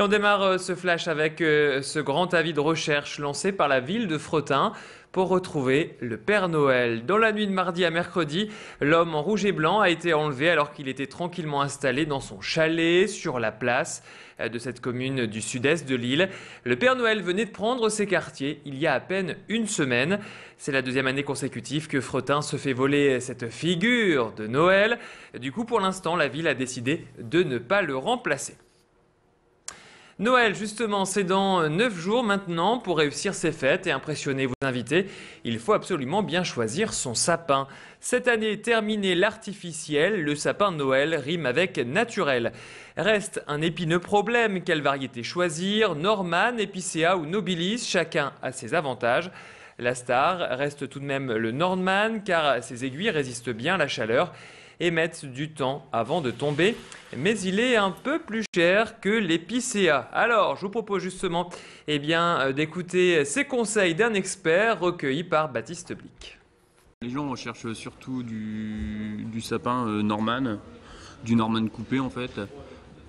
Et on démarre ce flash avec ce grand avis de recherche lancé par la ville de Fretin pour retrouver le Père Noël. Dans la nuit de mardi à mercredi, l'homme en rouge et blanc a été enlevé alors qu'il était tranquillement installé dans son chalet sur la place de cette commune du sud-est de Lille. Le Père Noël venait de prendre ses quartiers il y a à peine une semaine. C'est la deuxième année consécutive que Fretin se fait voler cette figure de Noël. Du coup, pour l'instant, la ville a décidé de ne pas le remplacer. Noël, justement, c'est dans 9 jours maintenant. Pour réussir ses fêtes et impressionner vos invités, il faut absolument bien choisir son sapin. Cette année, terminé l'artificiel, le sapin de Noël rime avec naturel. Reste un épineux problème, quelle variété choisir? Norman, Epicéa ou Nobilis, chacun a ses avantages. La star reste tout de même le Norman car ses aiguilles résistent bien à la chaleur et mettent du temps avant de tomber. Mais il est un peu plus cher que l'épicéa. Alors, je vous propose justement d'écouter ces conseils d'un expert recueilli par Baptiste Blic. Les gens recherchent surtout du sapin Norman, du Norman coupé en fait,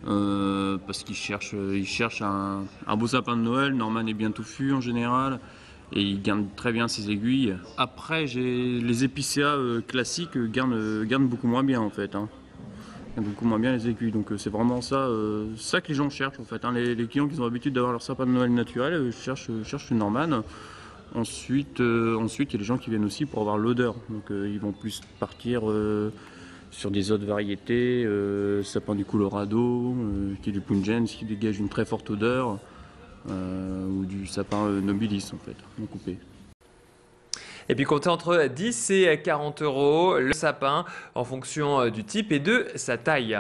parce qu'ils cherchent un beau sapin de Noël. Norman est bien touffu en général. Et il garde très bien ses aiguilles. Après, les épicéas classiques gardent beaucoup moins bien en fait. Gardent beaucoup moins bien les aiguilles. Donc c'est vraiment ça que les gens cherchent en fait. Les clients qui ont l'habitude d'avoir leur sapin de Noël naturel cherchent le Norman. Ensuite, il y a les gens qui viennent aussi pour avoir l'odeur. Donc ils vont plus partir sur des autres variétés. Sapin du Colorado, qui est du Pungens, qui dégage une très forte odeur. Ou du sapin Nobilis en fait, non coupé. Et puis comptez entre 10 et 40 euros le sapin en fonction du type et de sa taille.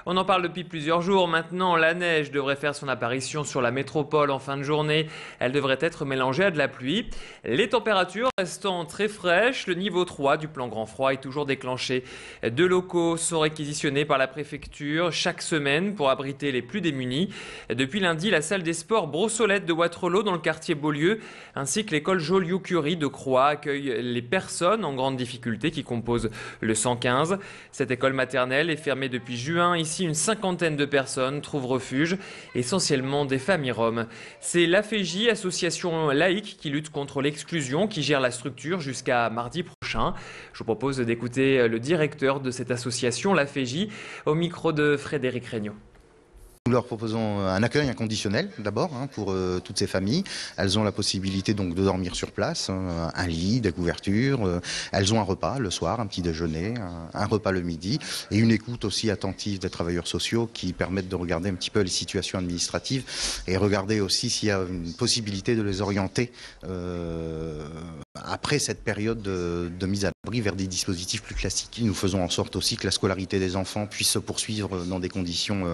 On en parle depuis plusieurs jours maintenant. La neige devrait faire son apparition sur la métropole en fin de journée. Elle devrait être mélangée à de la pluie. Les températures restant très fraîches, le niveau 3 du plan grand froid est toujours déclenché. Deux locaux sont réquisitionnés par la préfecture chaque semaine pour abriter les plus démunis. Depuis lundi, la salle des sports Brossolette de Wattrelos dans le quartier Beaulieu ainsi que l'école Joliot-Curie de Croix accueillent les personnes en grande difficulté qui composent le 115. Cette école maternelle est fermée depuis juin. Ici, une cinquantaine de personnes trouvent refuge, essentiellement des familles roms. C'est l'AFEJ, association laïque qui lutte contre l'exclusion, qui gère la structure jusqu'à mardi prochain. Je vous propose d'écouter le directeur de cette association, l'AFEJ, au micro de Frédéric Regnault. Nous leur proposons un accueil inconditionnel d'abord pour toutes ces familles. Elles ont la possibilité donc de dormir sur place, un lit, des couvertures. Elles ont un repas le soir, un petit déjeuner, un repas le midi et une écoute aussi attentive des travailleurs sociaux qui permettent de regarder un petit peu les situations administratives et regarder aussi s'il y a une possibilité de les orienter après cette période de mise à l'abri vers des dispositifs plus classiques. Nous faisons en sorte aussi que la scolarité des enfants puisse se poursuivre dans des conditions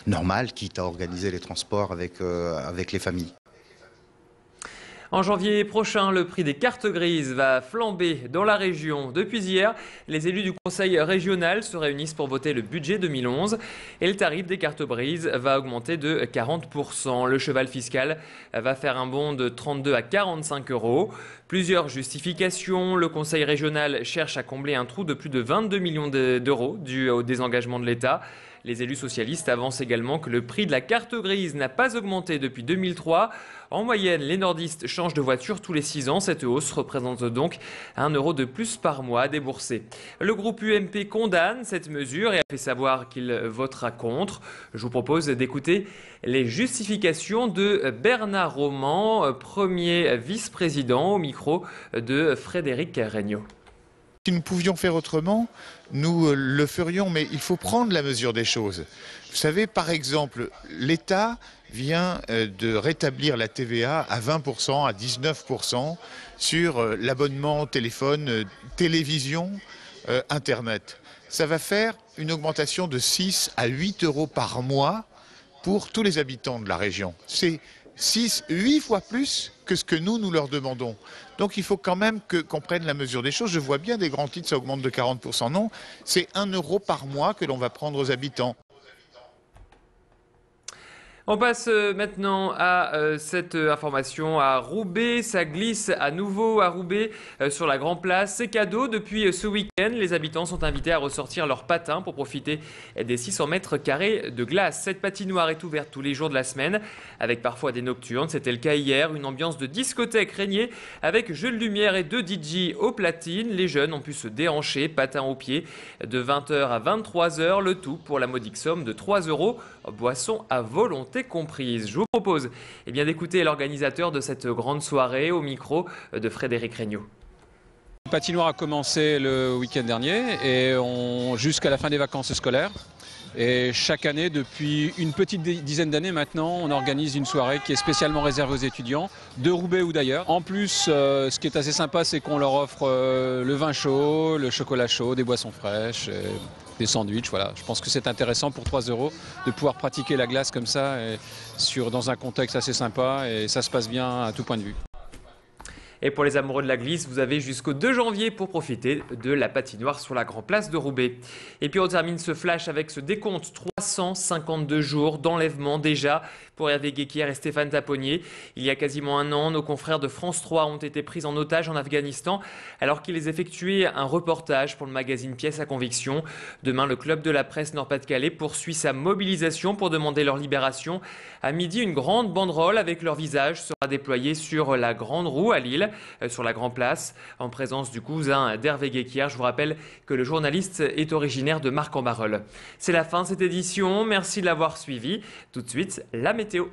normales, quitte à organiser les transports avec les familles. En janvier prochain, le prix des cartes grises va flamber dans la région. Depuis hier, les élus du conseil régional se réunissent pour voter le budget 2011 et le tarif des cartes grises va augmenter de 40%. Le cheval fiscal va faire un bond de 32 à 45 euros. Plusieurs justifications. Le conseil régional cherche à combler un trou de plus de 22 millions d'euros dû au désengagement de l'État. Les élus socialistes avancent également que le prix de la carte grise n'a pas augmenté depuis 2003. En moyenne, les nordistes changent de voiture tous les 6 ans. Cette hausse représente donc 1 euro de plus par mois à débourser. Le groupe UMP condamne cette mesure et a fait savoir qu'il votera contre. Je vous propose d'écouter les justifications de Bernard Roman, premier vice-président, au micro de Frédéric Regnault. Si nous pouvions faire autrement, nous le ferions, mais il faut prendre la mesure des choses. Vous savez, par exemple, l'État vient de rétablir la TVA à 20%, à 19% sur l'abonnement téléphone, télévision, Internet. Ça va faire une augmentation de 6 à 8 euros par mois pour tous les habitants de la région. C'est 8 fois plus que ce que nous leur demandons. Donc il faut quand même qu'on prenne la mesure des choses. Je vois bien des grands titres, ça augmente de 40%. Non, c'est 1 euro par mois que l'on va prendre aux habitants. On passe maintenant à cette information à Roubaix. Ça glisse à nouveau à Roubaix sur la Grand Place. C'est cadeau. Depuis ce week-end, les habitants sont invités à ressortir leurs patins pour profiter des 600 mètres carrés de glace. Cette patinoire est ouverte tous les jours de la semaine, avec parfois des nocturnes. C'était le cas hier. Une ambiance de discothèque régnait avec jeux de lumière et 2 DJ aux platines. Les jeunes ont pu se déhancher, patins aux pieds, de 20h à 23h. Le tout pour la modique somme de 3 €. Boisson à volonté comprise. Je vous propose d'écouter l'organisateur de cette grande soirée au micro de Frédéric Regnault. Le patinoire a commencé le week-end dernier et jusqu'à la fin des vacances scolaires. Et chaque année, depuis une petite dizaine d'années maintenant, on organise une soirée qui est spécialement réservée aux étudiants, de Roubaix ou d'ailleurs. En plus, ce qui est assez sympa, c'est qu'on leur offre le vin chaud, le chocolat chaud, des boissons fraîches, des sandwichs. Voilà. Je pense que c'est intéressant pour 3 € de pouvoir pratiquer la glace comme ça, dans un contexte assez sympa, et ça se passe bien à tout point de vue. Et pour les amoureux de la glisse, vous avez jusqu'au 2 janvier pour profiter de la patinoire sur la Grand Place de Roubaix. Et puis on termine ce flash avec ce décompte 352 jours d'enlèvement déjà pour Hervé Guéquière et Stéphane Taponnier. Il y a quasiment un an, nos confrères de France 3 ont été pris en otage en Afghanistan alors qu'ils effectuaient un reportage pour le magazine Pièces à conviction. Demain, le club de la presse Nord-Pas-de-Calais poursuit sa mobilisation pour demander leur libération. À midi, une grande banderole avec leur visage sera déployée sur la Grande Roue à Lille, sur la Grand Place, en présence du cousin d'Hervé Guéquière. Je vous rappelle que le journaliste est originaire de Marc-en-Barœul. C'est la fin de cette édition. Merci de l'avoir suivi. Tout de suite, la météo.